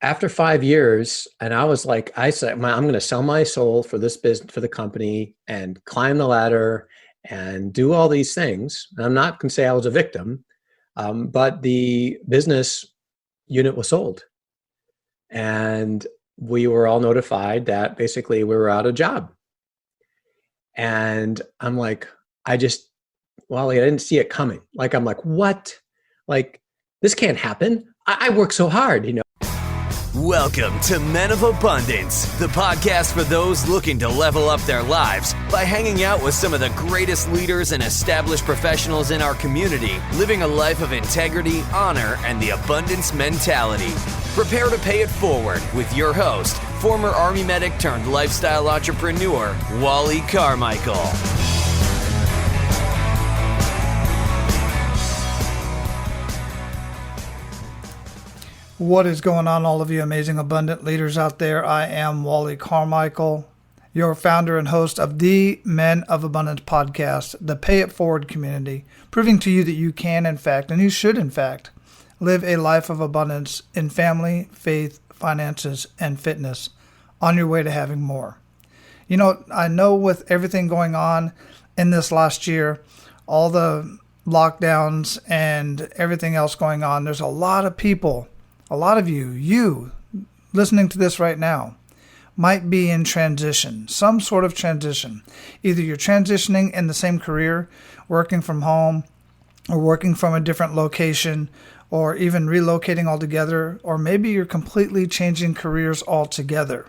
after 5 years, and I was like, I said, I'm going to sell my soul for this business, for the company, and climb the ladder and do all these things. And I'm not going to say I was a victim, but the business unit was sold. And we were all notified that basically we were out of job. And I'm like, Wally, I didn't see it coming. Like, I'm like, what? Like, this can't happen. I work so hard, Welcome to Men of Abundance, the podcast for those looking to level up their lives by hanging out with some of the greatest leaders and established professionals in our community, living a life of integrity, honor, and the abundance mentality. Prepare to pay it forward with your host, former Army medic turned lifestyle entrepreneur, Wally Carmichael. What is going on, all of you amazing, abundant leaders out there? I am Wally Carmichael, your founder and host of the Men of Abundance podcast, the Pay It Forward community, proving to you that you can, in fact, and you should, in fact, live a life of abundance in family, faith, finances, and fitness on your way to having more. I know with everything going on in this last year, all the lockdowns and everything else going on, there's a lot of people. A lot of you listening to this right now, might be in transition, some sort of transition. Either you're transitioning in the same career, working from home, or working from a different location, or even relocating altogether, or maybe you're completely changing careers altogether.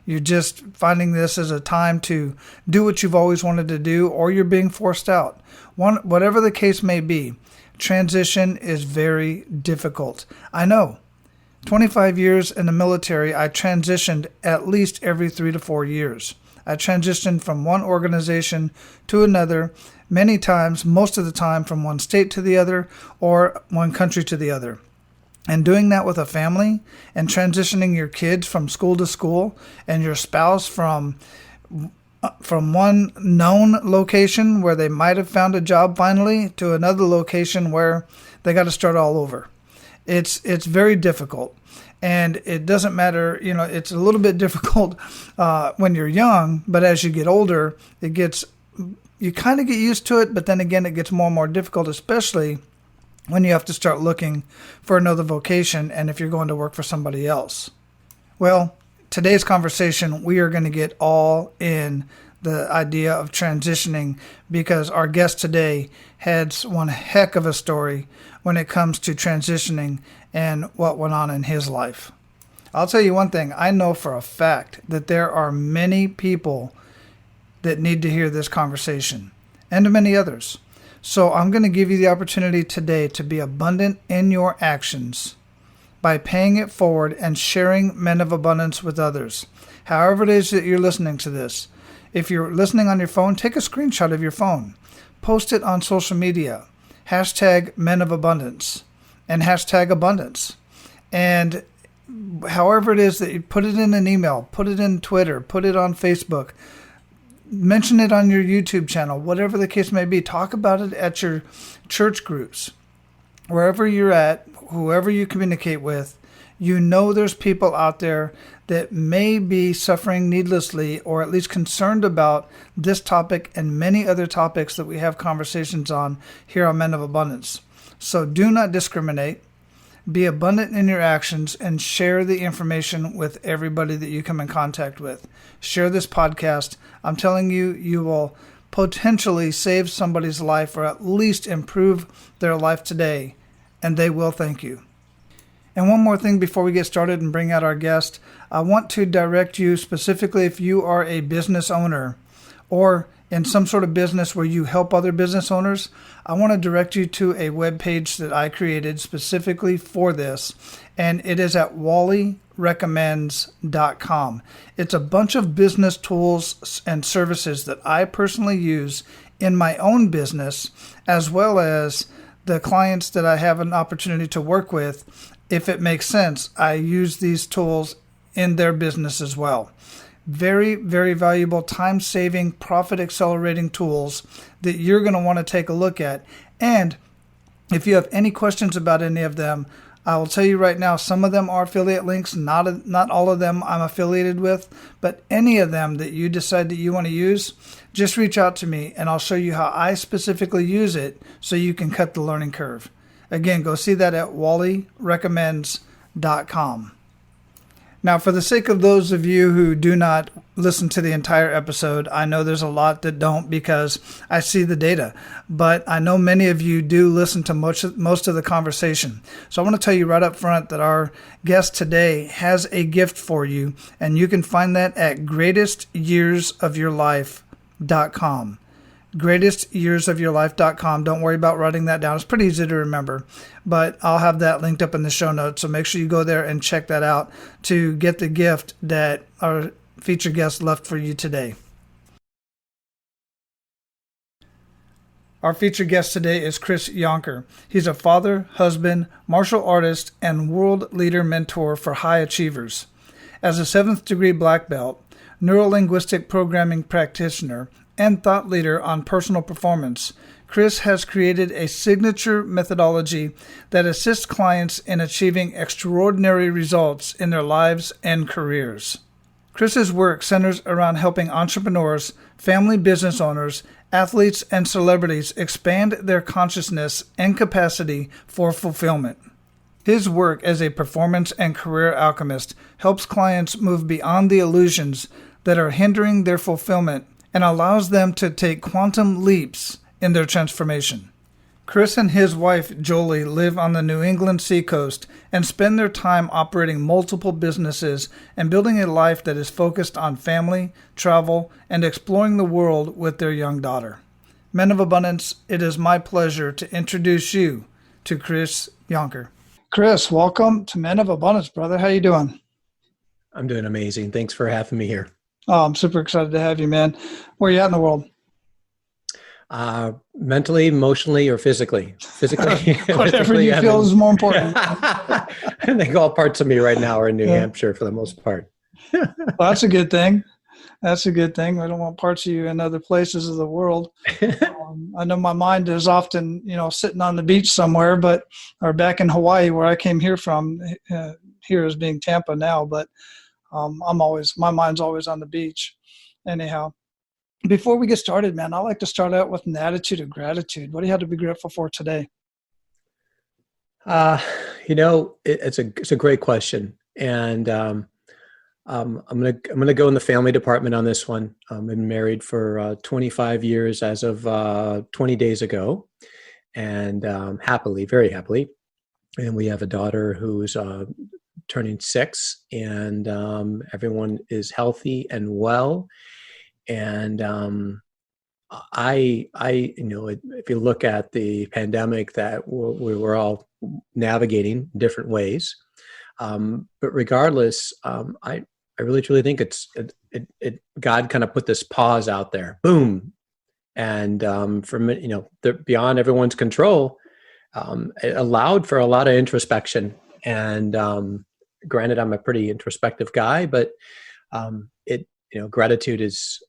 You're just finding this as a time to do what you've always wanted to do, or you're being forced out. Whatever the case may be, transition is very difficult. I know. 25 years in the military, I transitioned at least every 3 to 4 years. I transitioned from one organization to another, many times, most of the time from one state to the other or one country to the other. And doing that with a family and transitioning your kids from school to school and your spouse from one known location where they might have found a job finally to another location where they got to start all over. It's very difficult, and it doesn't matter. It's a little bit difficult when you're young, but as you get older, you kind of get used to it. But then again, it gets more and more difficult, especially when you have to start looking for another vocation, and if you're going to work for somebody else. Well, today's conversation, we are going to get all in the idea of transitioning, because our guest today has one heck of a story when it comes to transitioning and what went on in his life. I'll tell you one thing, I know for a fact that there are many people that need to hear this conversation, and many others. So I'm going to give you the opportunity today to be abundant in your actions by paying it forward and sharing Men of Abundance with others. However it is that you're listening to this. If you're listening on your phone, take a screenshot of your phone. Post it on social media. Hashtag Men of Abundance and hashtag abundance. And however it is that you put it in an email, put it in Twitter, put it on Facebook, mention it on your YouTube channel, whatever the case may be. Talk about it at your church groups. Wherever you're at, whoever you communicate with, there's people out there that may be suffering needlessly, or at least concerned about this topic and many other topics that we have conversations on here on Men of Abundance. So do not discriminate. Be abundant in your actions and share the information with everybody that you come in contact with. Share this podcast. I'm telling you, you will potentially save somebody's life, or at least improve their life today, and they will thank you. And one more thing before we get started and bring out our guest, I want to direct you specifically, if you are a business owner or in some sort of business where you help other business owners, I want to direct you to a webpage that I created specifically for this, and it is at wallyrecommends.com. It's a bunch of business tools and services that I personally use in my own business, as well as the clients that I have an opportunity to work with. If it makes sense, I use these tools in their business as well. Very, very valuable, time-saving, profit-accelerating tools that you're going to want to take a look at. And if you have any questions about any of them, I will tell you right now, some of them are affiliate links, not all of them I'm affiliated with, but any of them that you decide that you want to use, just reach out to me and I'll show you how I specifically use it so you can cut the learning curve. Again, go see that at wallyrecommends.com. Now, for the sake of those of you who do not listen to the entire episode, I know there's a lot that don't because I see the data, but I know many of you do listen to most of the conversation. So I want to tell you right up front that our guest today has a gift for you, and you can find that at greatestyearsofyourlife.com. greatestyearsofyourlife.com. Don't worry about writing that down. It's pretty easy to remember, but I'll have that linked up in the show notes. So make sure you go there and check that out to get the gift that our featured guest left for you today. Our featured guest today is Chris Yonker. He's a father, husband, martial artist, and world leader mentor for high achievers. As a 7th degree black belt, Neuro-Linguistic Programming practitioner, and thought leader on personal performance, Chris has created a signature methodology that assists clients in achieving extraordinary results in their lives and careers. Chris's work centers around helping entrepreneurs, family business owners, athletes, and celebrities expand their consciousness and capacity for fulfillment. His work as a performance and career alchemist helps clients move beyond the illusions that are hindering their fulfillment and allows them to take quantum leaps in their transformation. Chris and his wife, Jolie, live on the New England seacoast and spend their time operating multiple businesses and building a life that is focused on family, travel, and exploring the world with their young daughter. Men of Abundance, it is my pleasure to introduce you to Chris Yonker. Chris, welcome to Men of Abundance, brother. How you doing? I'm doing amazing. Thanks for having me here. Oh, I'm super excited to have you, man. Where are you at in the world? Mentally, emotionally, or physically? Physically. Whatever you feel is more important. I think all parts of me right now are in New Hampshire for the most part. Well, that's a good thing. That's a good thing. I don't want parts of you in other places of the world. I know my mind is often, sitting on the beach somewhere, or back in Hawaii where I came here from, here as being Tampa now, but my mind's always on the beach. Anyhow, before we get started, man, I like to start out with an attitude of gratitude. What do you have to be grateful for today? It's a great question, and I'm gonna go in the family department on this one. I've been married for 25 years as of 20 days ago, and very happily, and we have a daughter who's turning 6, and everyone is healthy and well. And if you look at the pandemic that we were all navigating different ways, but regardless, I really truly think God kind of put this pause out there, boom, and beyond everyone's control, it allowed for a lot of introspection. And granted, I'm a pretty introspective guy, but gratitude is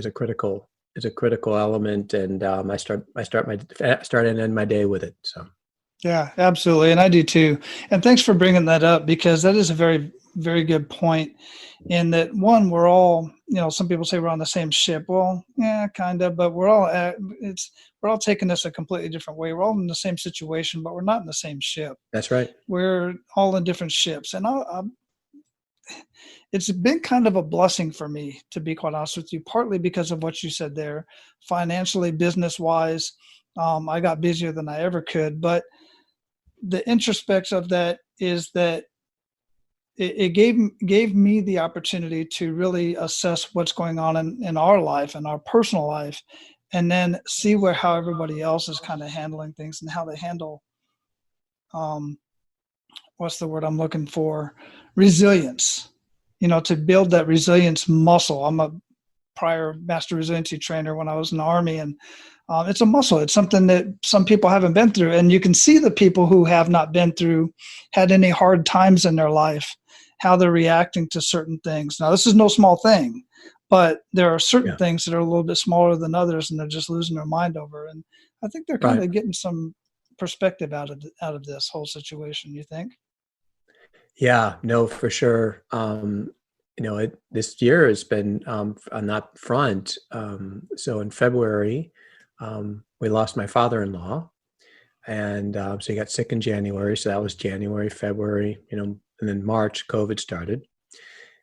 a critical element, and I start and end my day with it. So. Yeah, absolutely. And I do too. And thanks for bringing that up, because that is a very, very good point in that, one, we're all, some people say we're on the same ship. Well, yeah, kind of, but we're all taking this a completely different way. We're all in the same situation, but we're not in the same ship. That's right. We're all in different ships. And it's been kind of a blessing for me, to be quite honest with you, partly because of what you said there, financially, business-wise. I got busier than I ever could, but the introspect of that is that it gave me the opportunity to really assess what's going on in our life and our personal life, and then see how everybody else is kind of handling things and how they handle, what's the word I'm looking for? Resilience, to build that resilience muscle. I'm a prior master resiliency trainer when I was in the Army, and it's a muscle. It's something that some people haven't been through. And you can see the people who have not been through, had any hard times in their life, how they're reacting to certain things. Now, this is no small thing, but there are certain things that are a little bit smaller than others, and they're just losing their mind over. And I think they're kind of getting some perspective out of this whole situation, you think? Yeah, no, for sure. This year has been on that front. So in February, we lost my father-in-law, and so he got sick in January. So that was January, February, and then March, COVID started.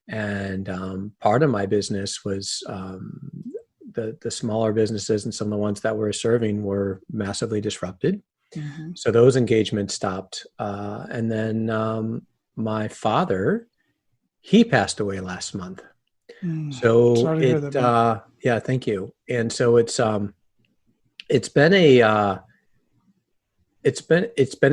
And part of my business was the smaller businesses, and some of the ones that we're serving were massively disrupted. Mm-hmm. So those engagements stopped. And then my father, he passed away last month. So Sorry to hear that, man. yeah, thank you. And so it's been a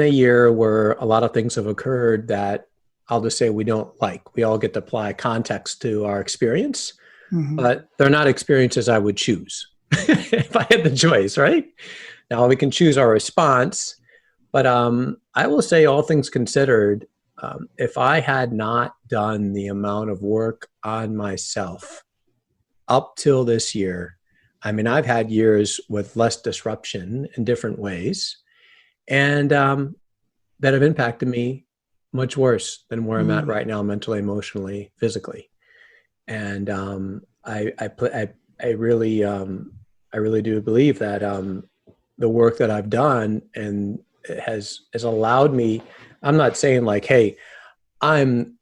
year where a lot of things have occurred that I'll just say we don't like. We all get to apply context to our experience, but they're not experiences I would choose if I had the choice, right? Now we can choose our response, but I will say, all things considered, if I had not done the amount of work on myself up till this year, I mean, I've had years with less disruption in different ways, and that have impacted me much worse than where I'm at right now, mentally, emotionally, physically. And I really do believe that the work that I've done and has allowed me. I'm not saying like, hey, I'm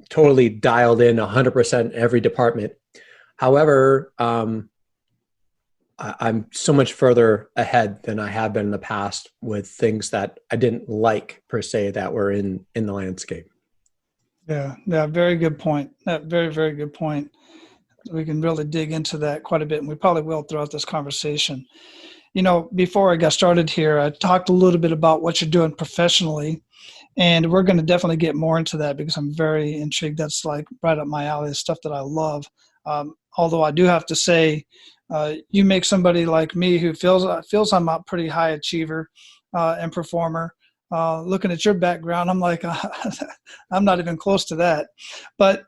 totally dialed in 100% every department. However, I'm so much further ahead than I have been in the past with things that I didn't like per se that were in the landscape. Yeah, very good point. Very, very good point. We can really dig into that quite a bit, and we probably will throughout this conversation. Before I got started here, I talked a little bit about what you're doing professionally, and we're going to definitely get more into that because I'm very intrigued. That's like right up my alley, the stuff that I love. Although I do have to say, you make somebody like me who feels I'm a pretty high achiever and performer. Looking at your background, I'm like, I'm not even close to that. But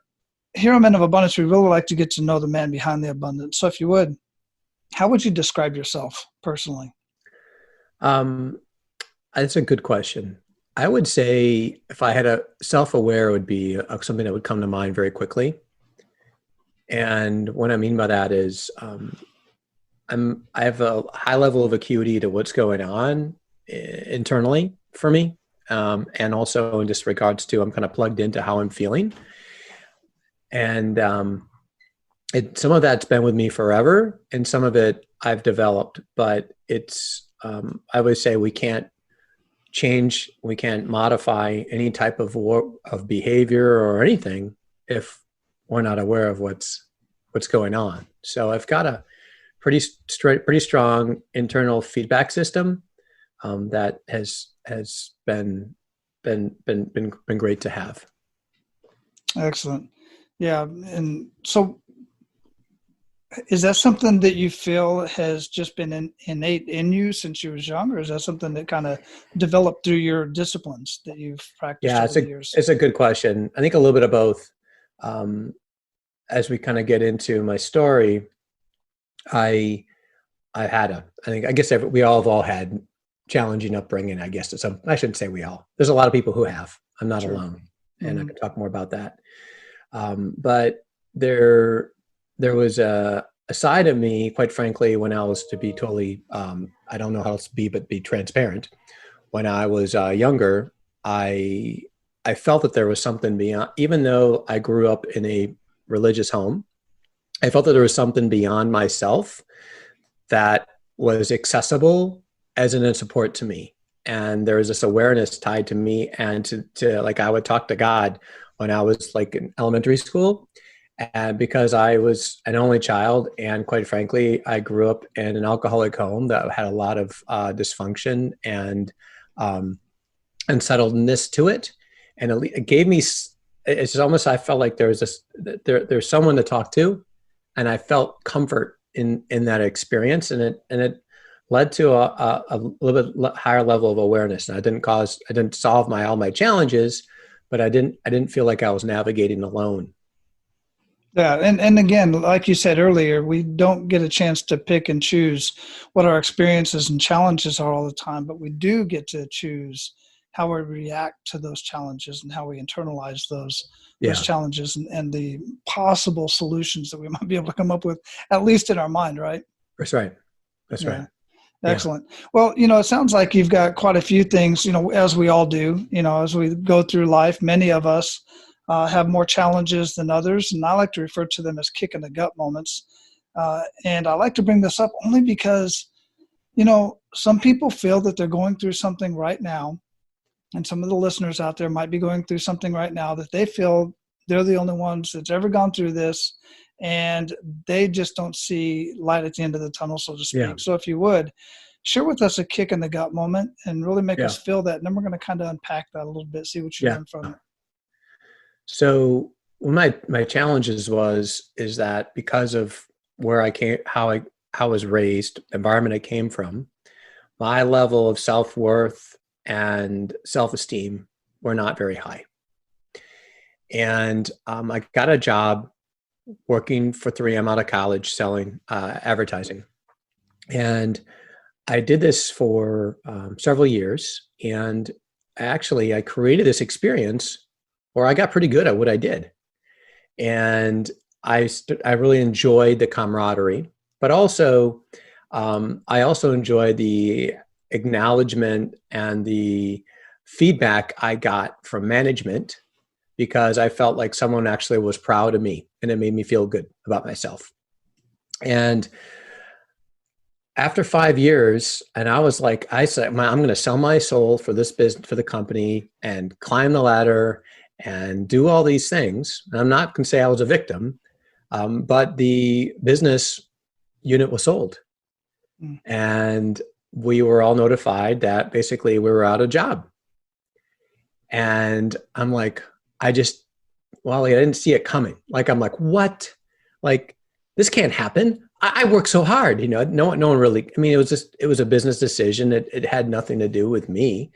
here on Men of Abundance, we really like to get to know the man behind the abundance. So if you would, how would you describe yourself personally? That's a good question. I would say if I had a self-aware would be something that would come to mind very quickly. And what I mean by that is I have a high level of acuity to what's going on internally for me. And also in just regards to, I'm kind of plugged into how I'm feeling. And some of that's been with me forever, and some of it I've developed, but it's, I would say we can't change, we can't modify any type of behavior or anything if we're not aware of what's going on. So I've got a pretty strong internal feedback system that has been great to have. Excellent. Yeah. And so is that something that you feel has just been innate in you since you was young, or is that something that kind of developed through your disciplines that you've practiced over the years? It's a good question. I think a little bit of both. As we kind of get into my story, I guess we all have all had challenging upbringing, I guess. I shouldn't say we all. There's a lot of people who have. I'm not alone, and I can talk more about that. But there was a side of me, quite frankly, when I was, to be totally, I don't know how else to be, but be transparent. When I was younger, I felt that there was something beyond, even though I grew up in a religious home, I felt that there was something beyond myself that was accessible as a support to me. And there was this awareness tied to me and to like, I would talk to God when I was like in elementary school. And because I was an only child, and quite frankly, I grew up in an alcoholic home that had a lot of dysfunction and unsettledness to it. And it gave me, it's almost, I felt like there's someone to talk to, and I felt comfort in that experience. And it led to a little bit higher level of awareness. And I didn't solve all my challenges, but I didn't feel like I was navigating alone. Yeah. And again, like you said earlier, we don't get a chance to pick and choose what our experiences and challenges are all the time, but we do get to choose how we react to those challenges and how we internalize those Yeah, challenges and the possible solutions that we might be able to come up with, at least in our mind, right? that's right. That's Yeah. right. Yeah. Excellent. Well, it sounds like you've got quite a few things, as we all do, as we go through life, many of us have more challenges than others. And I like to refer to them as kick in the gut moments. And I like to bring this up only because, some people feel that they're going through something right now. And some of the listeners out there might be going through something right now that they feel they're the only ones that's ever gone through this. And they just don't see light at the end of the tunnel, so to speak. Yeah. So if you would, share with us a kick in the gut moment and really make us feel that. And then we're going to kind of unpack that a little bit, see what you learn from it. So one of my challenges is that because of where I came, how I was raised, the environment I came from, my level of self-worth and self-esteem were not very high. And I got a job working for 3M out of college selling advertising. And I did this for several years. And I created this experience where I got pretty good at what I did. And I really enjoyed the camaraderie, but also I also enjoyed the acknowledgement and the feedback I got from management, because I felt like someone actually was proud of me and it made me feel good about myself. And after 5 years, and I said, I'm going to sell my soul for this business, for the company, and climb the ladder and do all these things. And I'm not going to say I was a victim, but the business unit was sold. And we were all notified that basically we were out of job. And I'm like, I didn't see it coming. I'm like, what? Like, this can't happen. I work so hard, no one really, it was a business decision. It had nothing to do with me,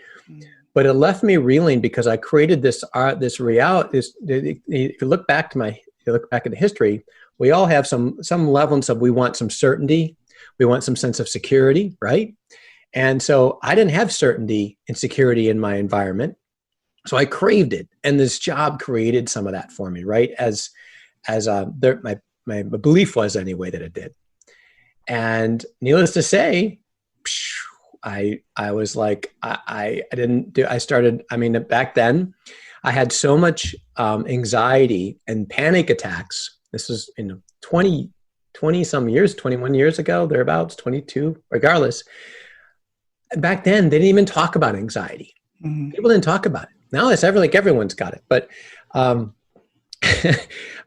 but it left me reeling because I created this reality. If you look back at the history, we all have some levels of, we want some certainty. We want some sense of security, right? And so I didn't have certainty and security in my environment. So I craved it. And this job created some of that for me, right? My belief was anyway that it did. And needless to say, I was like, back then I had so much anxiety and panic attacks. This was 20 some years, 21 years ago, thereabouts, 22, regardless. Back then, they didn't even talk about anxiety. Mm-hmm. People didn't talk about it. Now it's everyone's got it. But I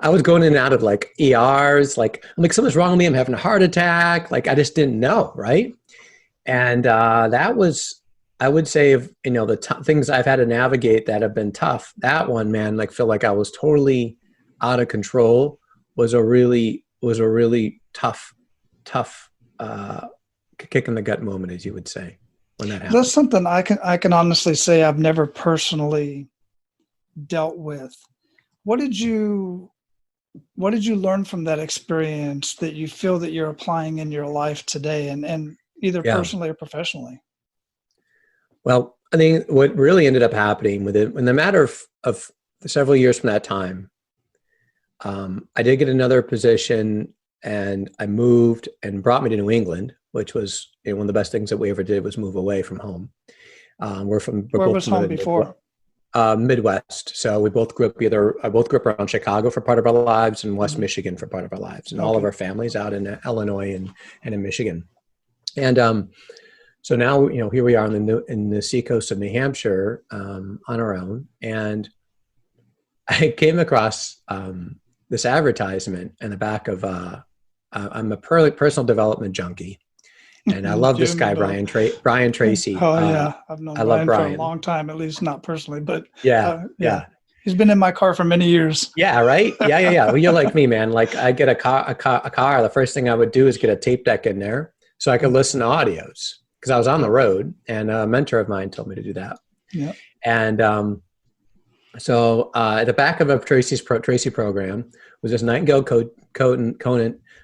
was going in and out of ERs, I'm like, something's wrong with me. I'm having a heart attack. I just didn't know. Right. And that was, I would say, of the things I've had to navigate that have been tough. That one, man, feel like I was totally out of control, was a really tough kick in the gut moment, as you would say, when that happened. That's something I can honestly say I've never personally dealt with. What did you learn from that experience that you feel that you're applying in your life today, and either personally or professionally? Well, I think what really ended up happening in the matter of several years from that time, I did get another position, and I moved and brought me to New England, which was one of the best things that we ever did was move away from home. Where was home before? Midwest. So we both grew up I both grew up around Chicago for part of our lives and West Michigan for part of our lives, and all of our families out in Illinois and in Michigan. And so now, here we are in the seacoast of New Hampshire on our own. And I came across this advertisement in the back of, I'm a personal development junkie. And I love this guy, Brian Tracy. Oh, yeah. I've known Brian for a long time, at least not personally, but yeah. He's been in my car for many years. Yeah, right? Yeah. Well, you're like me, man. I get a car, the first thing I would do is get a tape deck in there so I could listen to audios, because I was on the road, and a mentor of mine told me to do that. Yeah. And So at the back of a Tracy program was this Nightingale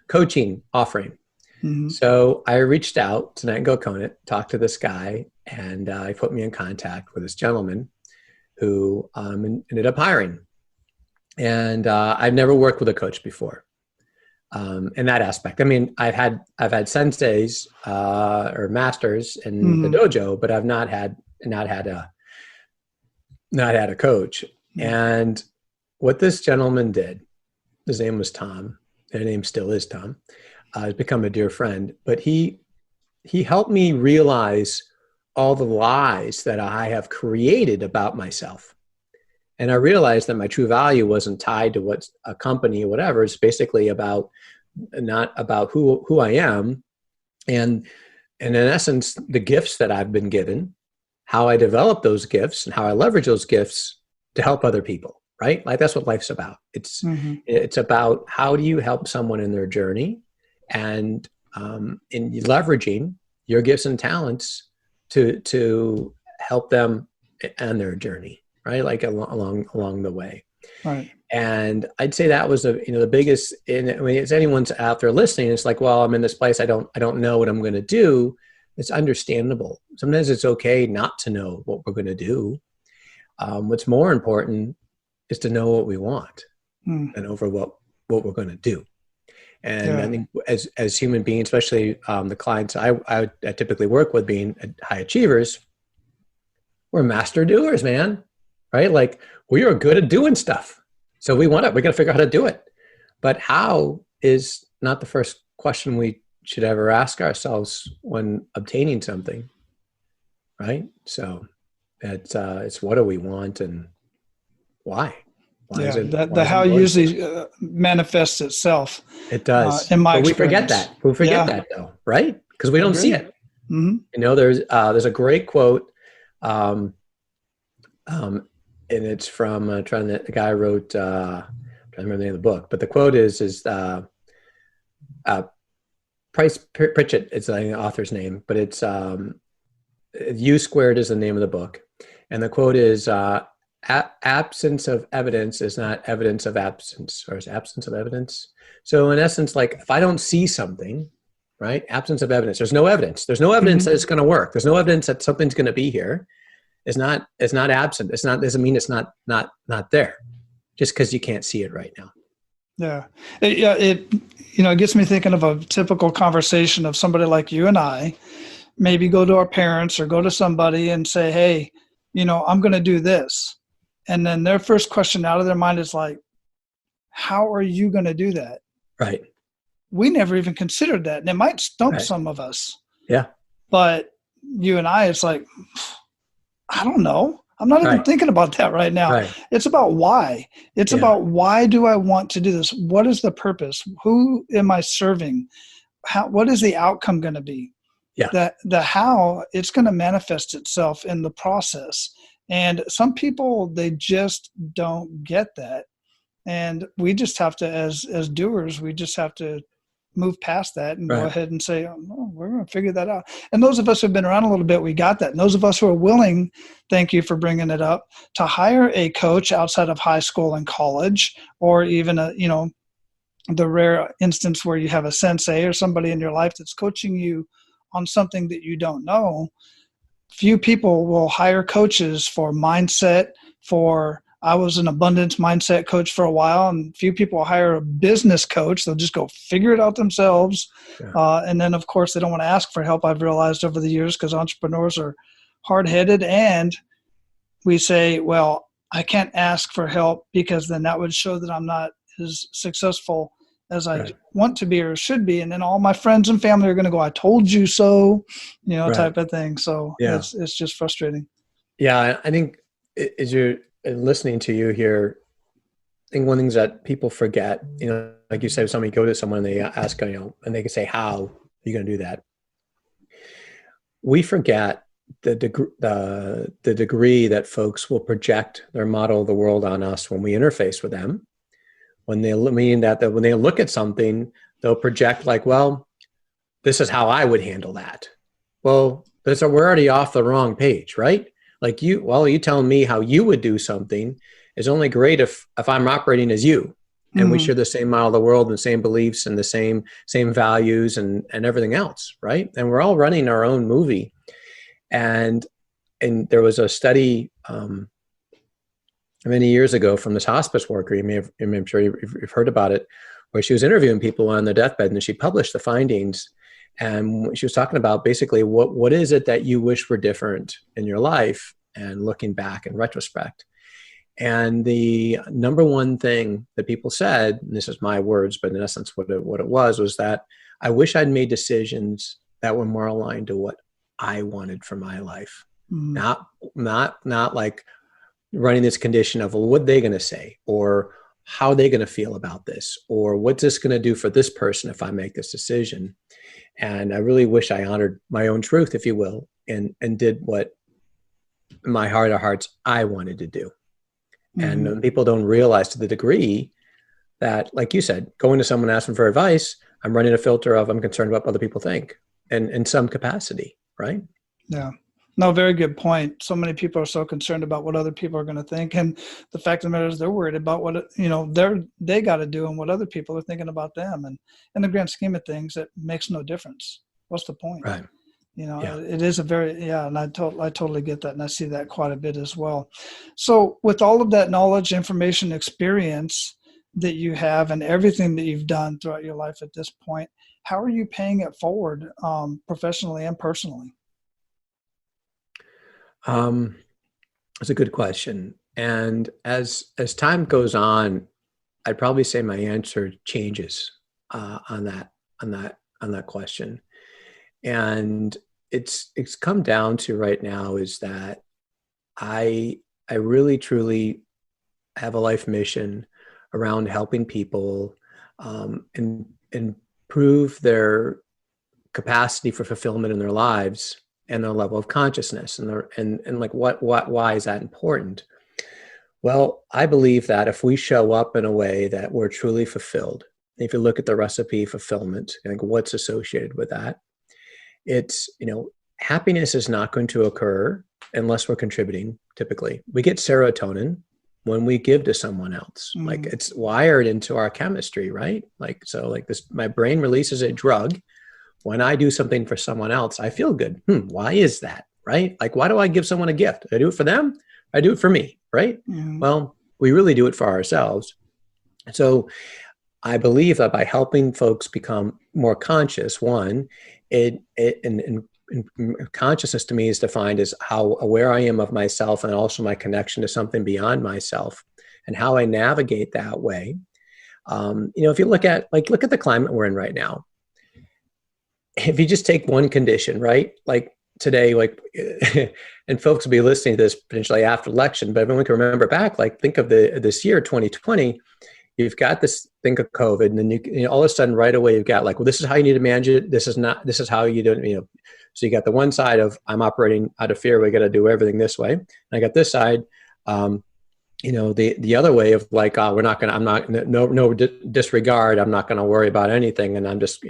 coaching offering. Mm-hmm. So I reached out to Nightingale Conant, talked to this guy, and he put me in contact with this gentleman who ended up hiring. And I've never worked with a coach before in that aspect. I mean, I've had senseis or masters in the dojo, but I've not had a coach. And what this gentleman did, his name was Tom. His name still is Tom. Has become a dear friend, but he helped me realize all the lies that I have created about myself. And I realized that my true value wasn't tied to what a company or whatever. It's basically not about who I am. And in essence, the gifts that I've been given, how I develop those gifts and how I leverage those gifts to help other people, right? Like that's what life's about. It's about how do you help someone in their journey, and in leveraging your gifts and talents to help them on their journey, right? Like along the way. Right. And I'd say that was the biggest. I mean, if anyone's out there listening, it's like, well, I'm in this place. I don't know what I'm going to do. It's understandable. Sometimes it's okay not to know what we're going to do. What's more important is to know what we want and over what we're going to do. And I think as human beings, especially the clients I typically work with being high achievers, we're master doers, man, right? Like we are good at doing stuff. So we got to figure out how to do it. But how is not the first question we should ever ask ourselves when obtaining something, right? So it's what do we want and why? The how usually manifests itself. It does. In my but experience. We forget that though, right? Because we don't see it. Mm-hmm. There's a great quote, and it's from the guy who wrote. I'm trying to remember the name of the book, but the quote is Price Pritchett. It's the author's name, but it's U Squared is the name of the book, and the quote is. Absence of evidence is not evidence of absence, or is absence of evidence. So in essence, like if I don't see something, right? Absence of evidence. There's no evidence. There's no evidence that it's going to work. There's no evidence that something's going to be here. It's not absent. Doesn't mean it's not there just because you can't see it right now. Yeah. It gets me thinking of a typical conversation of somebody like you and I, maybe go to our parents or go to somebody and say, hey, I'm going to do this. And then their first question out of their mind is like, how are you going to do that? Right. We never even considered that. And it might stump some of us. Yeah. But you and I, it's like, I don't know. I'm not even thinking about that right now. Right. It's about why. It's about why do I want to do this? What is the purpose? Who am I serving? What is the outcome going to be? Yeah. The how, it's going to manifest itself in the process. And some people, they just don't get that. And we just have to, as doers, we just have to move past that and go ahead and say, oh, no, we're going to figure that out. And those of us who have been around a little bit, we got that. And those of us who are willing, thank you for bringing it up, to hire a coach outside of high school and college, or even the rare instance where you have a sensei or somebody in your life that's coaching you on something that you don't know. Few people will hire coaches for mindset. I was an abundance mindset coach for a while, and few people will hire a business coach. They'll just go figure it out themselves. Yeah. And then, of course, they don't want to ask for help, I've realized over the years, because entrepreneurs are hard-headed. And we say, well, I can't ask for help because then that would show that I'm not as successful as I want to be or should be. And then all my friends and family are going to go, I told you so, type of thing. So it's just frustrating. Yeah. I think as you're listening to you here, I think one of the things that people forget, like you said, somebody go to someone and they ask, and they can say, how are you going to do that? We forget the degree that folks will project their model of the world on us when we interface with them. When they when they look at something, they'll project like, well, this is how I would handle that. Well, we're already off the wrong page, right? Like you telling me how you would do something, is only great if I'm operating as you, and we share the same model of the world and the same beliefs and the same values and everything else, right? And we're all running our own movie. And there was a study many years ago from this hospice worker, I'm sure you've heard about it, where she was interviewing people on their deathbed, and she published the findings. And she was talking about basically what is it that you wish were different in your life, and looking back in retrospect. And the number one thing that people said, and this is my words, but in essence what it was that I wish I'd made decisions that were more aligned to what I wanted for my life. Not like running this condition of, well, what are they going to say? Or how are they going to feel about this? Or what's this going to do for this person if I make this decision? And I really wish I honored my own truth, if you will, and did what in my heart of hearts I wanted to do. And people don't realize to the degree that, like you said, going to someone asking for advice, I'm running a filter of I'm concerned about what other people think, and in some capacity, right? Yeah. No, very good point. So many people are so concerned about what other people are going to think. And the fact of the matter is they're worried about what, they got to do and what other people are thinking about them. And in the grand scheme of things, it makes no difference. What's the point? Right. It is and I totally get that. And I see that quite a bit as well. So with all of that knowledge, information, experience that you have and everything that you've done throughout your life at this point, how are you paying it forward professionally and personally? That's a good question. And as time goes on, I'd probably say my answer changes on that question. And it's come down to right now is that I really truly have a life mission around helping people and improve their capacity for fulfillment in their lives and their level of consciousness, and like why is that important? Well, I believe that if we show up in a way that we're truly fulfilled, if you look at the recipe fulfillment, like what's associated with that, it's, happiness is not going to occur unless we're contributing. Typically, we get serotonin when we give to someone else. Like it's wired into our chemistry, right? Like this, my brain releases a drug. When I do something for someone else, I feel good. Why is that, right? Like, why do I give someone a gift? I do it for them. I do it for me, right? Well, we really do it for ourselves. So I believe that by helping folks become more conscious, one, consciousness to me is defined as how aware I am of myself and also my connection to something beyond myself and how I navigate that way. If you look at the climate we're in right now, if you just take one condition, right? Like today, and folks will be listening to this potentially after election, but everyone can remember back, think of this year, 2020, you've got this thing of COVID, and then you all of a sudden right away, you've got this is how you need to manage it. This is how you do it, So you got the one side of I'm operating out of fear. We got to do everything this way. And I got this side, the other way of no disregard. I'm not going to worry about anything. And I'm just,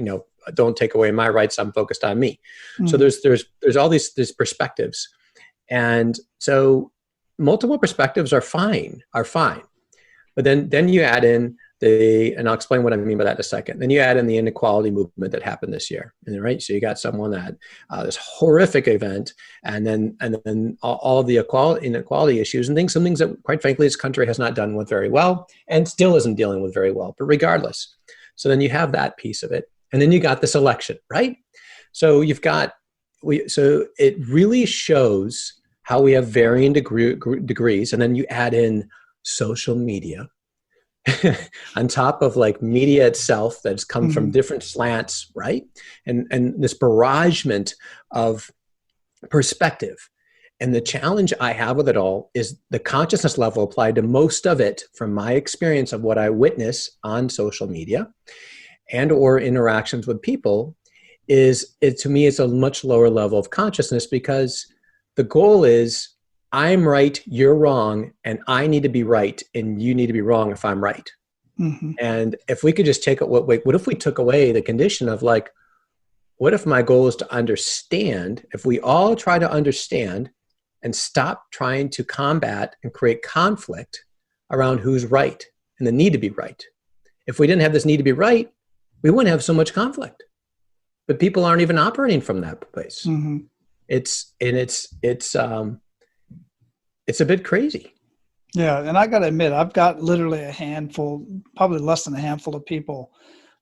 don't take away my rights. I'm focused on me. So there's all these perspectives. And so multiple perspectives are fine. But then you add in and I'll explain what I mean by that in a second. Then you add in the inequality movement that happened this year, right? So you got someone that this horrific event, and then all of the inequality issues and some things that, quite frankly, this country has not done with very well and still isn't dealing with very well. But regardless, so then you have that piece of it, and then you got this election, right? So so it really shows how we have varying degrees, and then you add in social media on top of media itself that's come from different slants, right? And this barragement of perspective. And the challenge I have with it all is the consciousness level applied to most of it from my experience of what I witness on social media and or interactions with people to me, it's a much lower level of consciousness, because the goal is I'm right, you're wrong, and I need to be right, and you need to be wrong if I'm right. And if we could just take it, what if we took away the condition of what if my goal is to understand? If we all try to understand and stop trying to combat and create conflict around who's right and the need to be right. If we didn't have this need to be right, we wouldn't have so much conflict. But people aren't even operating from that place. Mm-hmm. It's a bit crazy. Yeah, and I got to admit, I've got literally a handful, probably less than a handful of people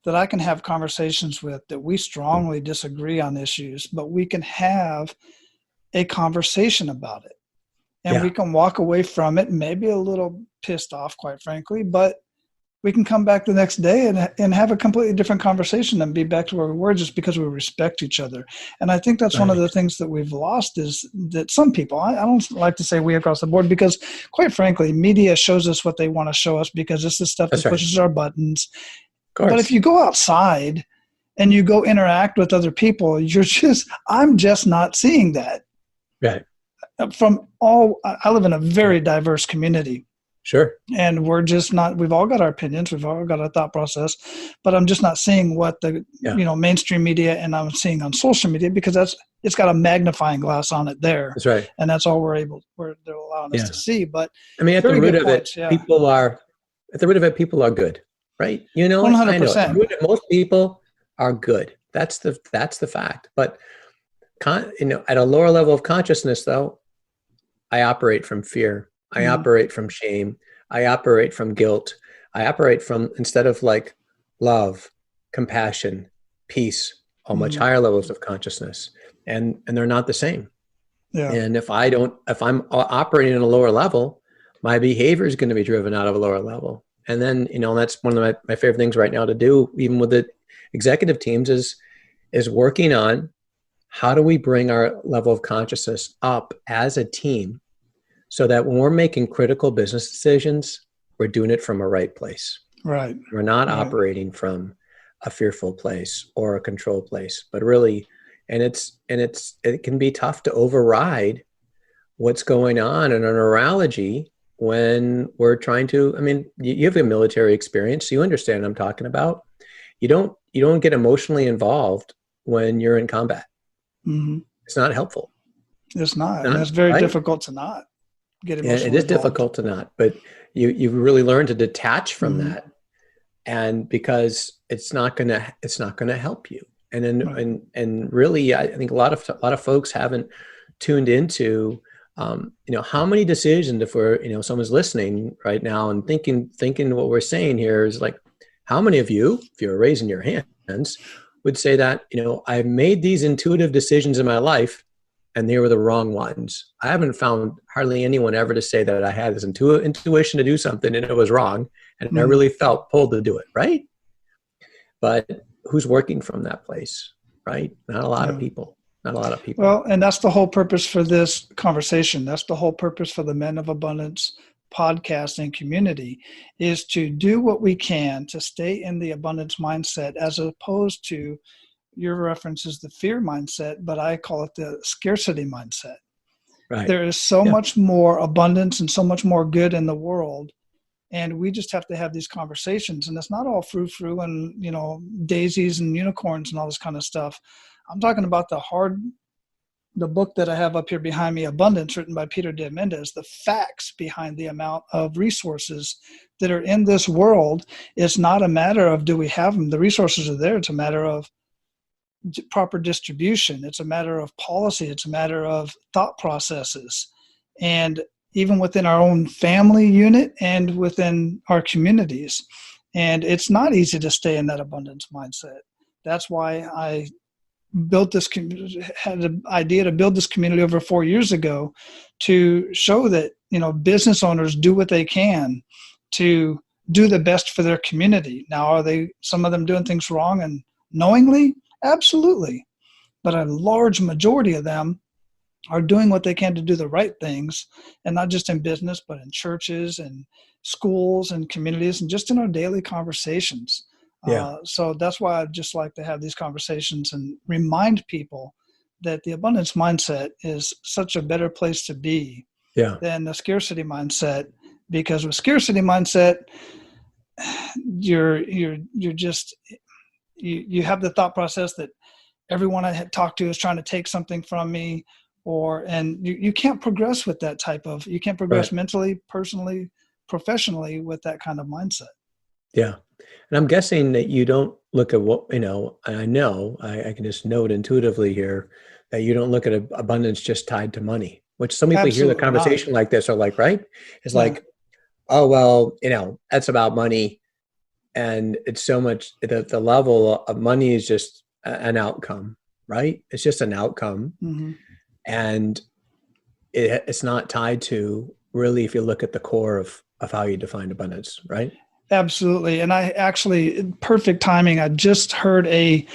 that I can have conversations with that we strongly disagree on issues, but we can have a conversation about it. And we can walk away from it, maybe a little pissed off, quite frankly, but we can come back the next day and have a completely different conversation and be back to where we were, just because we respect each other. And I think that's one of the things that we've lost, is that some people, I don't like to say we across the board, because quite frankly, media shows us what they want to show us because it's the stuff that pushes our buttons. But if you go outside and you go interact with other people, I'm just not seeing that. Right. I live in a very diverse community. Sure. And we're just not, we've all got our opinions, we've all got our thought process, but I'm just not seeing what the, mainstream media and I'm seeing on social media, because it's got a magnifying glass on it there. That's right. And that's all they're allowing us to see. But I mean, at the root of it, people are good, right? 100%. Most people are good. That's the fact. But at a lower level of consciousness, though, I operate from fear. I operate from shame. I operate from guilt. I operate from, instead of like love, compassion, peace, much higher levels of consciousness. And they're not the same. Yeah. And if I'm operating at a lower level, my behavior is going to be driven out of a lower level. And then, that's one of my favorite things right now to do, even with the executive teams, is working on how do we bring our level of consciousness up as a team, so that when we're making critical business decisions, we're doing it from a right place. Right. We're not operating from a fearful place or a control place, but really, it can be tough to override what's going on in a neurology when we're trying to, you have a military experience, so you understand what I'm talking about. You don't get emotionally involved when you're in combat. Mm-hmm. It's not helpful. It's not. And it's very difficult to not get emotionally involved. It is difficult to not, but you really learn to detach from that, and because it's not gonna help you. And really, I think a lot of folks haven't tuned into, how many decisions, if we're, someone's listening right now and thinking what we're saying here is like, how many of you, if you're raising your hands, would say that, I've made these intuitive decisions in my life and they were the wrong ones. I haven't found hardly anyone ever to say that I had this intuition to do something and it was wrong, and I really felt pulled to do it, right? But who's working from that place, right? Not a lot of people. Not a lot of people. Well, and that's the whole purpose for this conversation. That's the whole purpose for the Men of Abundance podcast and community, is to do what we can to stay in the abundance mindset, as opposed to, your reference is the fear mindset, but I call it the scarcity mindset. Right. There is so much more abundance and so much more good in the world. And we just have to have these conversations. And it's not all frou-frou and, daisies and unicorns and all this kind of stuff. I'm talking about the book that I have up here behind me, Abundance, written by Peter Diamandis, the facts behind the amount of resources that are in this world. It's not a matter of, do we have them? The resources are there. It's a matter of proper distribution. It's a matter of policy. It's a matter of thought processes. And even within our own family unit and within our communities. And it's not easy to stay in that abundance mindset. That's why I had an idea to build this community over 4 years ago, to show that, business owners do what they can to do the best for their community. Now, are some of them doing things wrong and knowingly? Absolutely. But a large majority of them are doing what they can to do the right things, and not just in business, but in churches and schools and communities and just in our daily conversations. So that's why I just like to have these conversations and remind people that the abundance mindset is such a better place to be than the scarcity mindset. Because with scarcity mindset, you have the thought process that everyone I talk to is trying to take something from me, and you can't progress with that type of, you can't progress mentally, personally, professionally with that kind of mindset. Yeah. And I'm guessing that you don't look at what, I know, I can just note intuitively here that you don't look at abundance just tied to money, which some people hear the Absolutely conversation not. like this are like, right? It's Yeah. like, oh, well, that's about money. And it's so much, the level of money is just an outcome, right? It's just an outcome. Mm-hmm. And it's not tied to really, if you look at the core of how you define abundance, right? Absolutely. And I actually, perfect timing. I just heard a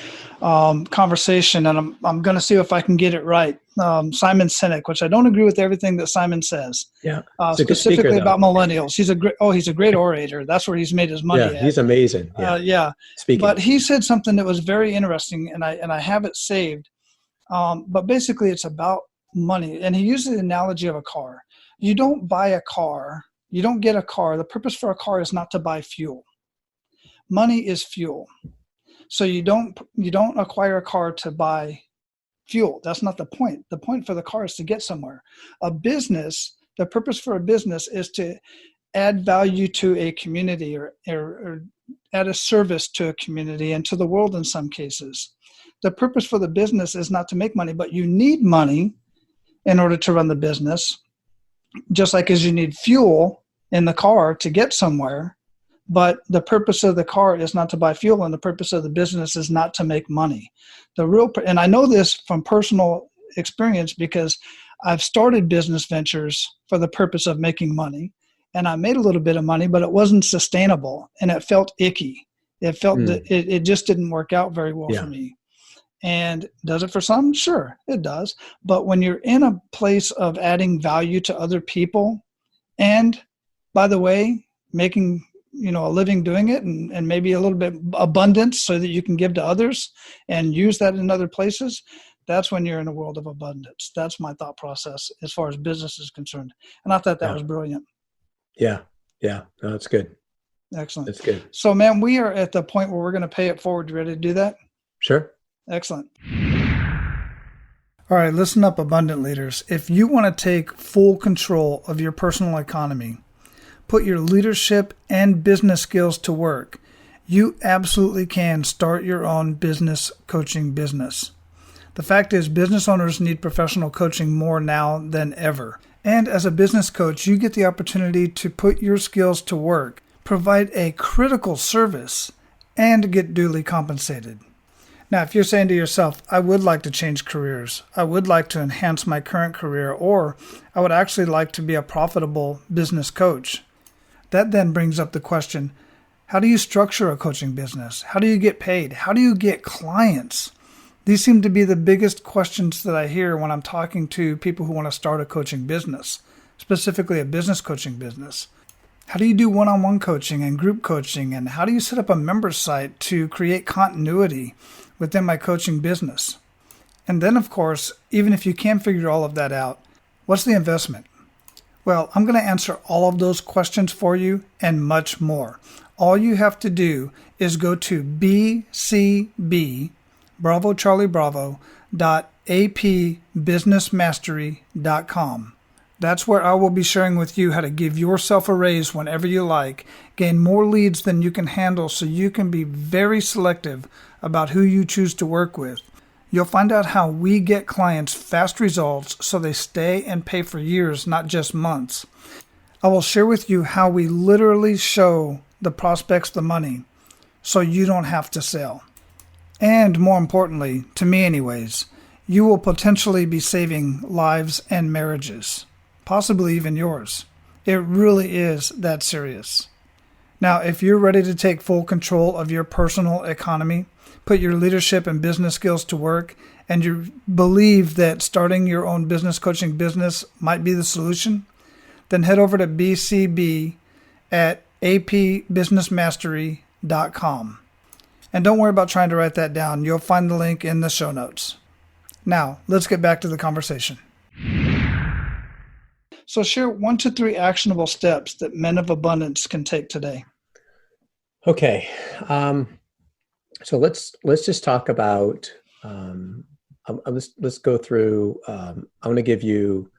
conversation, and I'm going to see if I can get it right. Simon Sinek, which I don't agree with everything that Simon says. Yeah. He's a good speaker, Specifically though. about millennials. He's a great orator. That's where he's made his money Yeah, at. he's amazing. Yeah. Yeah. Speaking. But he said something that was very interesting, and I have it saved. But basically it's about money. And he used the analogy of a car. You don't buy a car. You don't get a car. The purpose for a car is not to buy fuel. Money is fuel. So you don't acquire a car to buy fuel. That's not the point. The point for the car is to get somewhere. A business, the purpose for a business is to add value to a community or add a service to a community and to the world in some cases. The purpose for the business is not to make money, but you need money in order to run the business, just like as you need fuel in the car to get somewhere. But the purpose of the car is not to buy fuel, and the purpose of the business is not to make money. And I know this from personal experience because I've started business ventures for the purpose of making money, and I made a little bit of money, but it wasn't sustainable, and it felt icky. It felt that it just didn't work out very well for me. And does it for some? Sure, it does. But when you're in a place of adding value to other people, and by the way, making a living doing it, and maybe a little bit abundance so that you can give to others and use that in other places, that's when you're in a world of abundance. That's my thought process as far as business is concerned. And I thought that was brilliant. Yeah. No, that's good. Excellent. That's good. So, man, we are at the point where we're going to pay it forward. You ready to do that? Sure. Excellent. All right, listen up, abundant leaders. If you want to take full control of your personal economy, put your leadership and business skills to work, you absolutely can start your own business coaching business. The fact is, business owners need professional coaching more now than ever. And as a business coach, you get the opportunity to put your skills to work, provide a critical service, and get duly compensated. Now, if you're saying to yourself, I would like to change careers, I would like to enhance my current career, or I would actually like to be a profitable business coach, that then brings up the question, how do you structure a coaching business? How do you get paid? How do you get clients? These seem to be the biggest questions that I hear when I'm talking to people who want to start a coaching business, specifically a business coaching business. How do you do one-on-one coaching and group coaching? And how do you set up a member site to create continuity within my coaching business? And then, of course, even if you can figure all of that out, what's the investment? Well, I'm going to answer all of those questions for you and much more. All you have to do is go to BCB, Bravo Charlie Bravo, .apbusinessmastery.com. That's where I will be sharing with you how to give yourself a raise whenever you like, gain more leads than you can handle so you can be very selective about who you choose to work with. You'll find out how we get clients fast results so they stay and pay for years, not just months. I will share with you how we literally show the prospects the money so you don't have to sell. And more importantly, to me anyways, you will potentially be saving lives and marriages, possibly even yours. It really is that serious. Now, if you're ready to take full control of your personal economy, put your leadership and business skills to work, and you believe that starting your own business coaching business might be the solution, then head over to BCB at apbusinessmastery.com. And don't worry about trying to write that down. You'll find the link in the show notes. Now, let's get back to the conversation. So share 1 to 3 actionable steps that men of abundance can take today. Okay. So let's just talk about, let's go through, I'm going to give you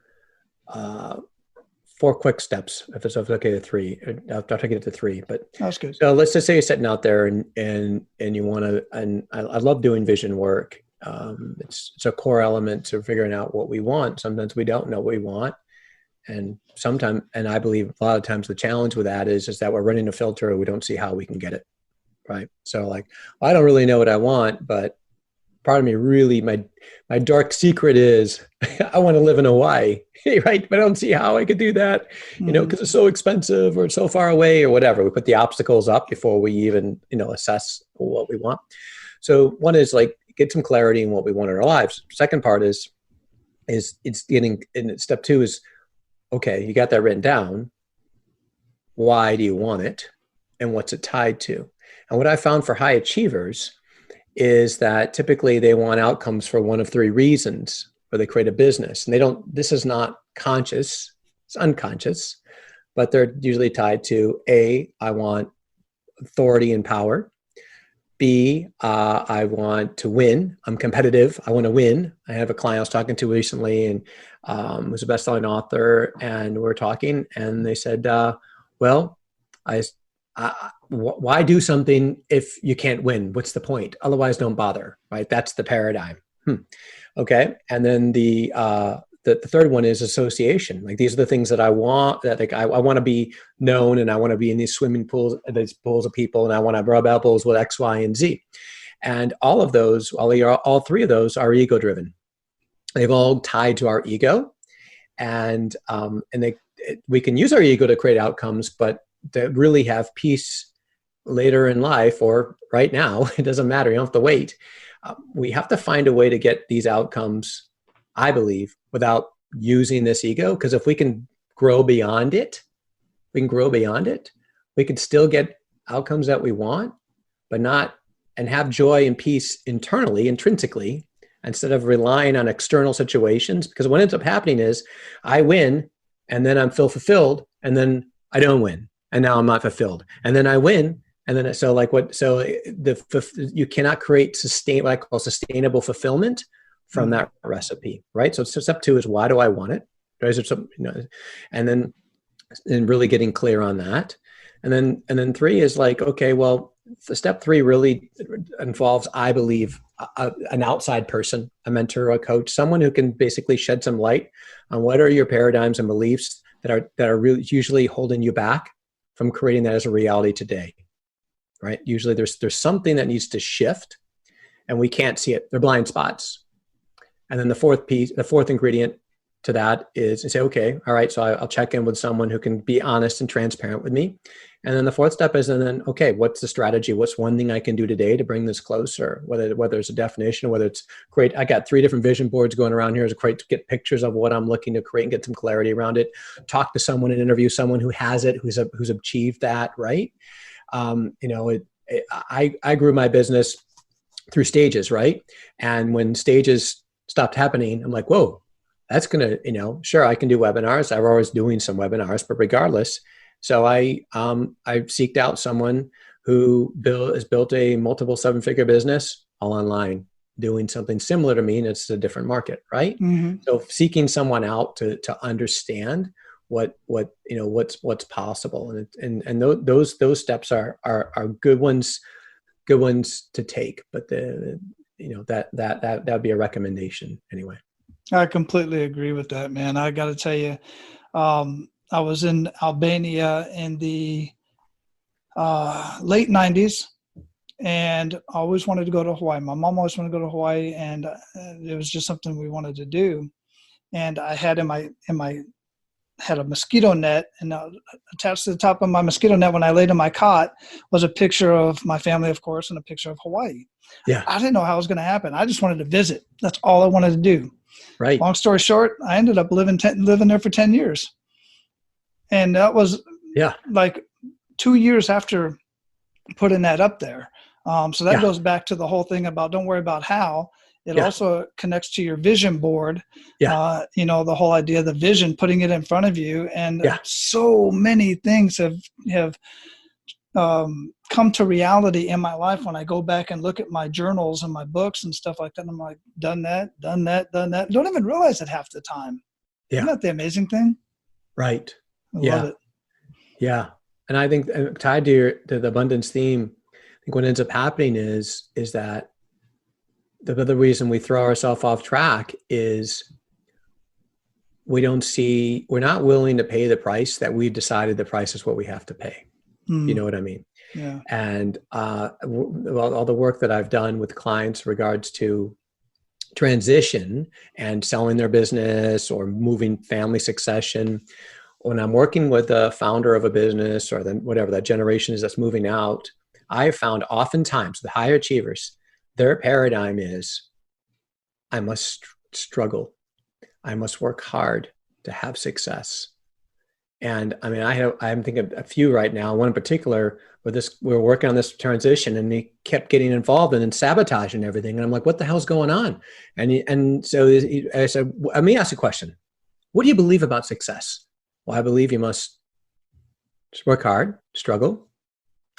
4 quick steps, if it's okay to 3. I'll take it to 3, but That's good. so let's just say you're sitting out there and you want to, and I love doing vision work. It's a core element to figuring out what we want. Sometimes we don't know what we want. And sometimes, and I believe a lot of times the challenge with that is that we're running a filter and we don't see how we can get it. Right. So like, well, I don't really know what I want, but part of me really, my dark secret is I want to live in Hawaii, right? But I don't see how I could do that, because it's so expensive or it's so far away or whatever. We put the obstacles up before we even, assess what we want. So one is like, get some clarity in what we want in our lives. Second part is it's getting, and step 2 is, okay, you got that written down. Why do you want it? And what's it tied to? And what I found for high achievers is that typically they want outcomes for one of 3 reasons, or they create a business. And this is not conscious, it's unconscious, but they're usually tied to A, I want authority and power. B, I want to win. I'm competitive. I want to win. I have a client I was talking to recently and was a best-selling author, and we're talking, and they said, well, why do something if you can't win? What's the point? Otherwise, don't bother, right? That's the paradigm. Okay. And then the third one is association. Like, these are the things that I want, that like I want to be known, and I want to be in these swimming pools, these pools of people, and I want to rub elbows with X, Y, and Z. And all of those, all 3 of those are ego driven. They've all tied to our ego, and we can use our ego to create outcomes, but to really have peace later in life or right now, it doesn't matter. You don't have to wait. We have to find a way to get these outcomes, I believe, without using this ego. Because if we can grow beyond it, we could still get outcomes that we want, but not, and have joy and peace internally, intrinsically, instead of relying on external situations. Because what ends up happening is I win, and then I'm fulfilled, and then I don't win, and now I'm not fulfilled, and then I win. And then, you cannot create what I call sustainable fulfillment from that recipe, right? So step 2 is, why do I want it? Is there something, and then really getting clear on that. And then 3 is like, okay, well, the step 3 really involves, I believe, an outside person, a mentor, a coach, someone who can basically shed some light on what are your paradigms and beliefs that are really usually holding you back from creating that as a reality today. Right? Usually there's something that needs to shift, and we can't see it. They're blind spots. And then the fourth ingredient to that is to say, okay, all right, so I'll check in with someone who can be honest and transparent with me. And then the 4th step is, and then, okay, what's the strategy? What's one thing I can do today to bring this closer? Whether it's a definition, whether it's great. I got 3 different vision boards going around here. It's great to get pictures of what I'm looking to create and get some clarity around it. Talk to someone and interview someone who has it, who's achieved that, right? I grew my business through stages, right? And when stages stopped happening, I'm like, whoa, that's going to, sure, I can do webinars. I was always doing some webinars, but regardless. So I seeked out someone who has built a multiple 7-figure business all online, doing something similar to me, and it's a different market, right? Mm-hmm. So seeking someone out to understand what's possible, and those steps are good ones to take, but that would be a recommendation anyway. I completely agree with that, man. I got to tell you, I was in Albania in the late 90s, and I always wanted to go to Hawaii. My mom always wanted to go to Hawaii, and it was just something we wanted to do. And I had had a mosquito net, and attached to the top of my mosquito net when I laid in my cot was a picture of my family, of course, and a picture of Hawaii. Yeah. I didn't know how it was going to happen. I just wanted to visit. That's all I wanted to do. Right. Long story short, I ended up living there for 10 years. And that was like 2 years after putting that up there. So that goes back to the whole thing about don't worry about how. It also connects to your vision board, the whole idea of the vision, putting it in front of you. And so many things have come to reality in my life when I go back and look at my journals and my books and stuff like that. And I'm like, done that. Don't even realize it half the time. Yeah. Isn't that the amazing thing? Right. I Yeah. love it. Yeah. And I think tied to the abundance theme, I think what ends up happening is that the other reason we throw ourselves off track is we're not willing to pay the price that we've decided the price is what we have to pay. You know what I mean? Yeah. And all the work that I've done with clients in regards to transition and selling their business or moving family succession, when I'm working with a founder of a business or then whatever that generation is that's moving out, I have found oftentimes the higher achievers, their paradigm is, I must struggle. I must work hard to have success. And I mean, I'm thinking of a few right now. One in particular, we're working on this transition, and he kept getting involved and sabotaging everything. And I'm like, what the hell's going on? And so I said, let me ask you a question. What do you believe about success? Well, I believe you must work hard, struggle,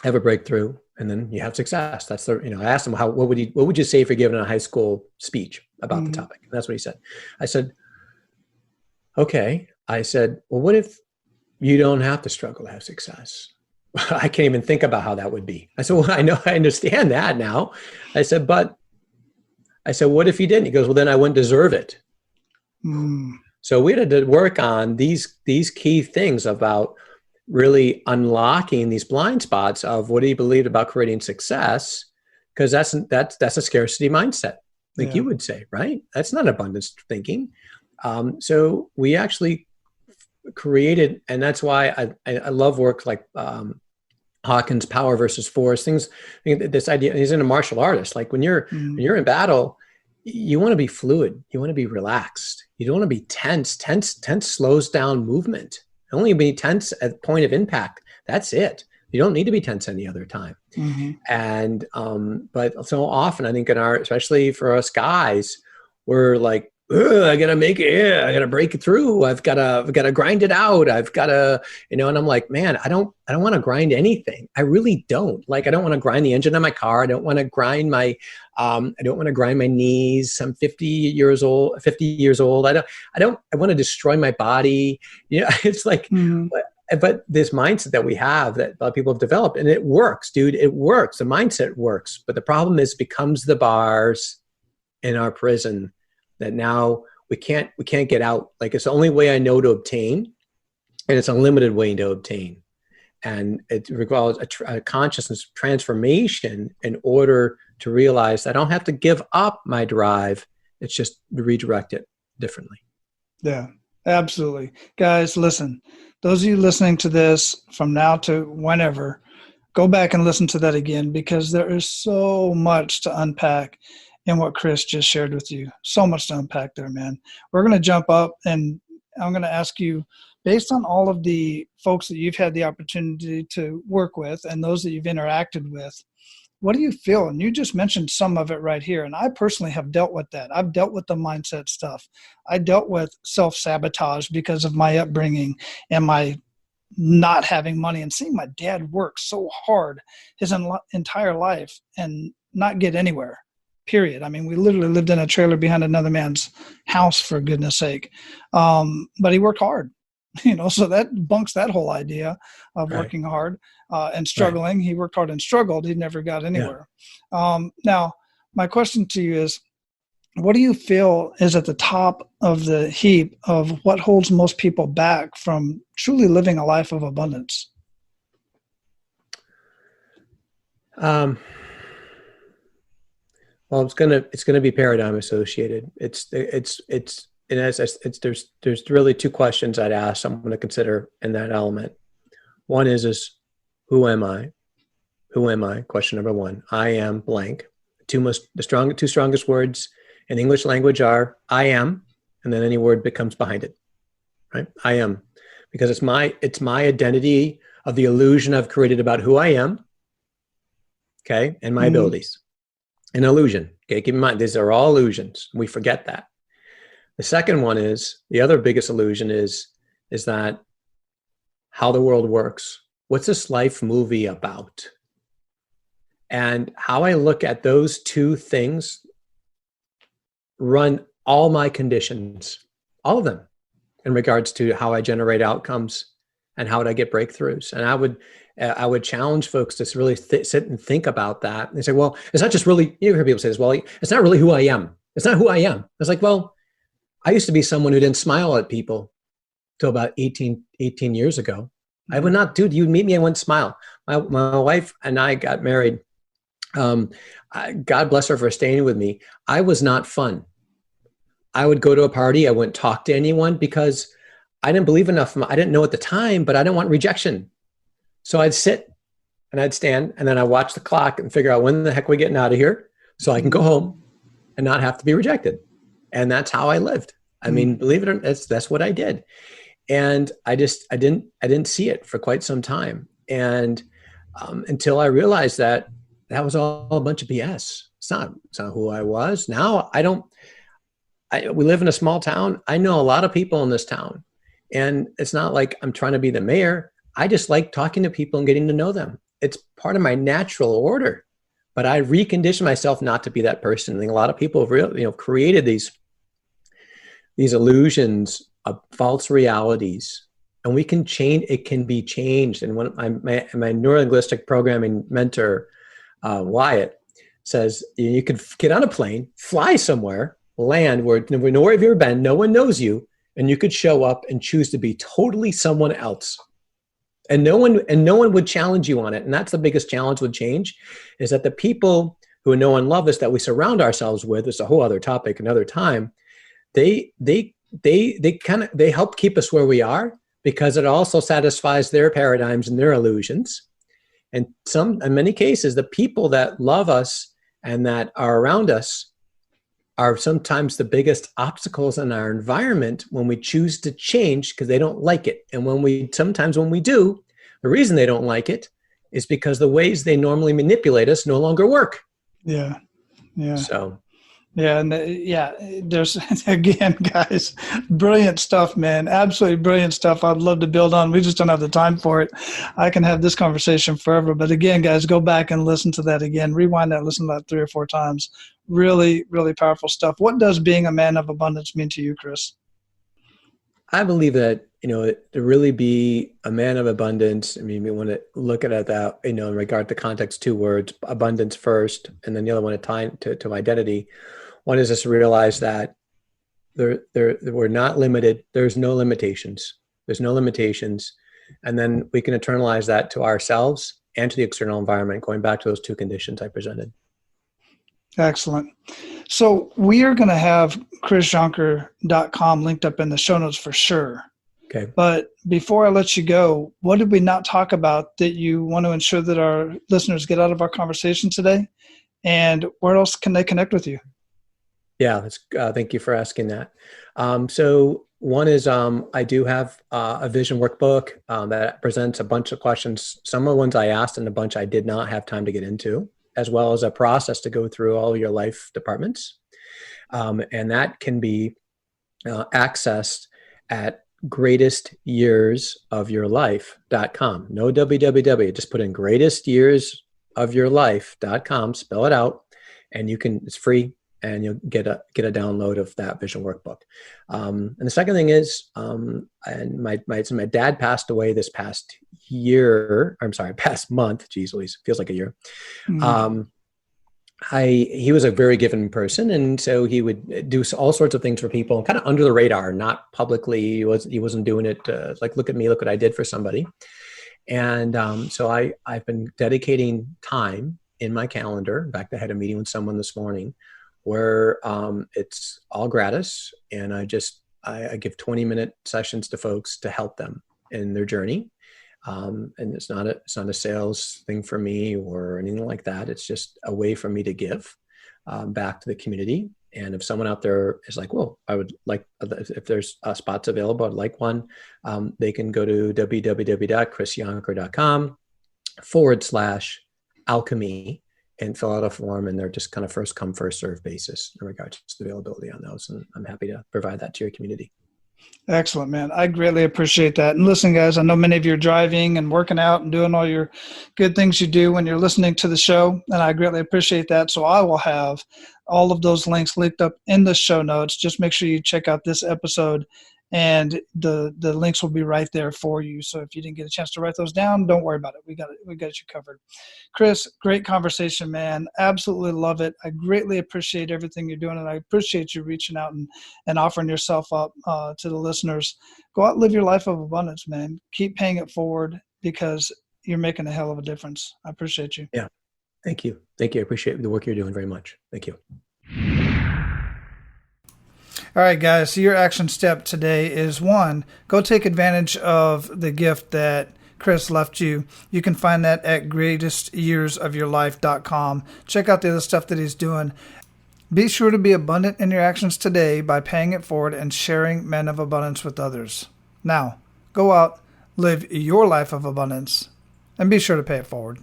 have a breakthrough, and then you have success. That's I asked him, what would you say if you're giving a high school speech about the topic? And that's what he said. I said, okay. I said, well, what if you don't have to struggle to have success? I can't even think about how that would be. I said, well, I understand that now. I said, what if you didn't? He goes, well, then I wouldn't deserve it. So we had to work on these key things about really unlocking these blind spots of what he believed about creating success, because that's a scarcity mindset, like you would say, right? That's not abundance thinking. So we actually created, and that's why I love work like Hawkins' Power versus Force, things. This idea, he's in a martial artist. Like when you're in battle, you want to be fluid. You want to be relaxed. You don't want to be tense. Tense slows down movement. Only be tense at the point of impact. That's it. You don't need to be tense any other time. And but so often, I think especially for us guys, we're like, I gotta make it. Yeah, I gotta break it through. I've gotta grind it out. I've gotta, and I'm like, man, I don't want to grind anything. I really don't. Like, I don't want to grind the engine of my car. I don't want to grind my, knees. I'm 50 years old. I want to destroy my body. It's like, but this mindset that we have, that a lot of people have developed, and it works, dude. It works. The mindset works. But the problem is, it becomes the bars in our prison that now we can't get out. Like, it's the only way I know to obtain, and it's a limited way to obtain. And it requires a consciousness transformation in order to realize I don't have to give up my drive. It's just redirect it differently. Yeah, absolutely. Guys, listen, those of you listening to this from now to whenever, go back and listen to that again, because there is so much to unpack in what Chris just shared with you. So much to unpack there, man. We're going to jump up, and I'm going to ask you, based on all of the folks that you've had the opportunity to work with and those that you've interacted with, what do you feel? And you just mentioned some of it right here. And I personally have dealt with that. I've dealt with the mindset stuff. I dealt with self-sabotage because of my upbringing and my not having money, and seeing my dad work so hard his entire life and not get anywhere. Period. I mean, we literally lived in a trailer behind another man's house, for goodness sake. But he worked hard, so that bunks that whole idea of working hard and struggling. Right. He worked hard and struggled. He never got anywhere. Yeah. Now, my question to you is, what do you feel is at the top of the heap of what holds most people back from truly living a life of abundance? Well, it's gonna be paradigm associated. There's really two questions I'd ask someone to consider in that element. One is who am I? Who am I? Question number one. I am blank. Two strongest words in the English language are I am, and then any word that comes behind it. Right? I am, because it's my identity of the illusion I've created about who I am. Okay, and my abilities. An illusion. Okay, keep in mind, these are all illusions. We forget that. The second one is, the other biggest illusion is that how the world works. What's this life movie about? And how I look at those two things run all my conditions, all of them, in regards to how I generate outcomes and how would I get breakthroughs? And I would challenge folks to really sit and think about that. And they say, well, it's not just really, you hear people say this, well, it's not really who I am. It's not who I am. It's like, well, I used to be someone who didn't smile at people till about 18 years ago. I would not, dude, you'd meet me, I wouldn't smile. My wife and I got married. God bless her for staying with me. I was not fun. I would go to a party. I wouldn't talk to anyone because I didn't believe enough. I didn't know at the time, but I didn't want rejection. So I'd sit and I'd stand and then I'd watch the clock and figure out when the heck we're getting out of here so I can go home and not have to be rejected. And that's how I lived. I mean, believe it or not, that's what I did. And I didn't see it for quite some time. And until I realized that was all a bunch of BS. It's not who I was. Now we live in a small town. I know a lot of people in this town. And it's not like I'm trying to be the mayor. I just like talking to people and getting to know them. It's part of my natural order. But I reconditioned myself not to be that person. I think a lot of people have created these illusions of false realities. And we can change, it can be changed. And when my Neuro-Linguistic Programming mentor, Wyatt, says you could get on a plane, fly somewhere, land where nowhere have you ever been, no one knows you, and you could show up and choose to be totally someone else. And no one would challenge you on it. And that's the biggest challenge with change, is that the people who know and love us that we surround ourselves with, is a whole other topic another time, they help keep us where we are because it also satisfies their paradigms and their illusions. And in many cases, the people that love us and that are around us are sometimes the biggest obstacles in our environment when we choose to change because they don't like it. And sometimes when we do, the reason they don't like it is because the ways they normally manipulate us no longer work. Yeah. Yeah. So. Yeah. And there's, again, guys, brilliant stuff, man. Absolutely brilliant stuff. I'd love to build on. We just don't have the time for it. I can have this conversation forever. But again, guys, go back and listen to that again. Rewind that, listen to that 3 or 4 times. Really, really powerful stuff. What does being a man of abundance mean to you, Chris? I believe that, to really be a man of abundance, I mean, we want to look at it that, in regard to context, 2 words, abundance first, and then the other one tied to identity. One is just to realize that we're not limited. There's no limitations. There's no limitations. And then we can internalize that to ourselves and to the external environment, going back to those 2 conditions I presented. Excellent. So we are going to have chrisyonker.com linked up in the show notes for sure. Okay. But before I let you go, what did we not talk about that you want to ensure that our listeners get out of our conversation today? And where else can they connect with you? Yeah, thank you for asking that. So one is I do have a vision workbook that presents a bunch of questions. Some of the ones I asked and a bunch I did not have time to get into, as well as a process to go through all your life departments. And that can be accessed at greatestyearsofyourlife.com. No www, just put in greatestyearsofyourlife.com, spell it out, and it's free. And you'll get a download of that vision workbook. And the second thing is, and my dad passed away this past month. Geez Louise, feels like a year. Mm-hmm. He was a very giving person, and so he would do all sorts of things for people, kind of under the radar, not publicly. He wasn't doing it like, look at me, look what I did for somebody. And so I've been dedicating time in my calendar. In fact, I had a meeting with someone this morning where it's all gratis, and I give 20-minute sessions to folks to help them in their journey. And it's not a sales thing for me or anything like that. It's just a way for me to give back to the community. And if someone out there is like, well, I would like, if there's spots available, I'd like one, they can go to www.chrisyonker.com/alchemy and fill out a form, and they're just kind of first come, first serve basis in regards to availability on those. And I'm happy to provide that to your community. Excellent, man. I greatly appreciate that. And listen, guys, I know many of you are driving and working out and doing all your good things you do when you're listening to the show, and I greatly appreciate that. So I will have all of those links linked up in the show notes. Just make sure you check out this episode and the links will be right there for you. So if you didn't get a chance to write those down, don't worry about it. We got you covered. Chris, great conversation, man. Absolutely love it. I greatly appreciate everything you're doing, and I appreciate you reaching out and offering yourself up to the listeners. Go out and live your life of abundance, man. Keep paying it forward, because you're making a hell of a difference. I appreciate you. Yeah. Thank you. Thank you. I appreciate the work you're doing very much. Thank you. All right, guys. So your action step today is 1, go take advantage of the gift that Chris left you. You can find that at greatestyearsofyourlife.com. Check out the other stuff that he's doing. Be sure to be abundant in your actions today by paying it forward and sharing Men of Abundance with others. Now, go out, live your life of abundance, and be sure to pay it forward.